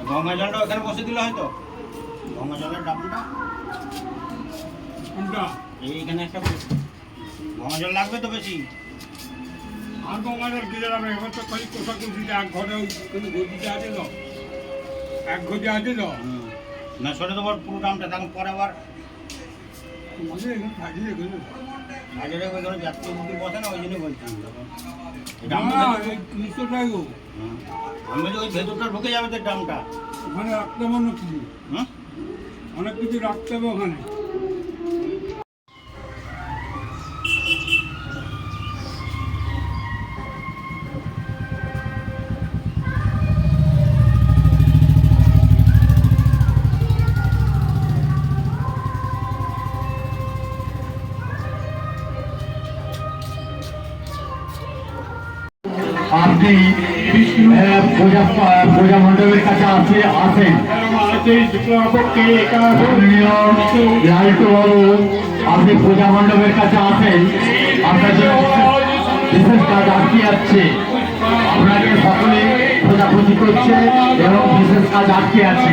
গঙ্গা জলটা ওখানে বসে দিলে হয়তো গঙ্গা জলের ডাবটা এইখানে একটা গঙ্গা জল লাগবে তো বেশি। আর গঙ্গা জল দিয়ে যাবে এবার তো খালি কোষা কুচিতে এক ঘরে কিন্তু গদিতে আছে তো এক ঘটি আছে তো না সরে তোমার পুরো দামটা তখন পরে আবার তোমাদের এখানে সাজিয়ে রেখেছো হাজারে ওইখানে যাত্রী মুখে বসে না ওই জন্যই বলছি তিনশোটাই গো আমি বলছি ওই ভেতরটা ঢুকে যাবে তো দামটা ওখানে রাখতে হবে অনেক কিছু অনেক কিছু রাখতে হবে ওখানে। আপনি পূজা মণ্ডপের কাছে আসেন লালটু বাবু আপনি পূজা মণ্ডপের কাছে আসেন আপনার জন্য বিশেষ কাজ আটকে যাচ্ছে আপনাকে সকলে খোঁজাখুঁজি করছে এবং বিশেষ কাজ আটকে আছে।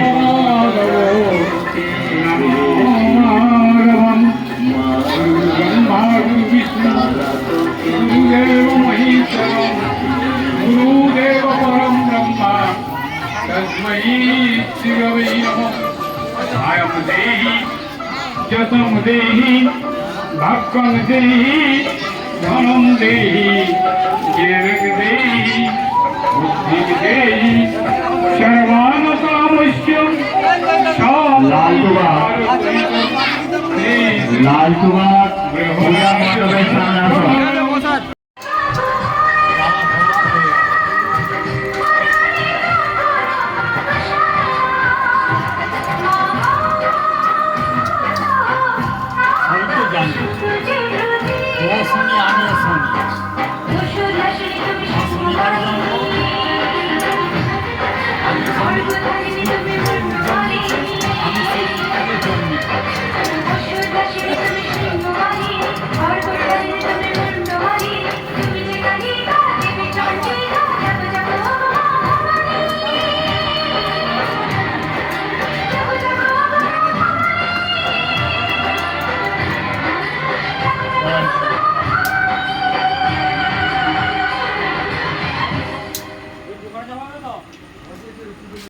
गुरुदेव परम ब्रह्मा तस्मै श्रीरवे नमः। आयं देहि जतं देहि भाग्यं देहि धनं देहि कीर्तिं देहि बुद्धिं देहि सर्वान् कामस्यं लालटुबा पूजा मंडपेर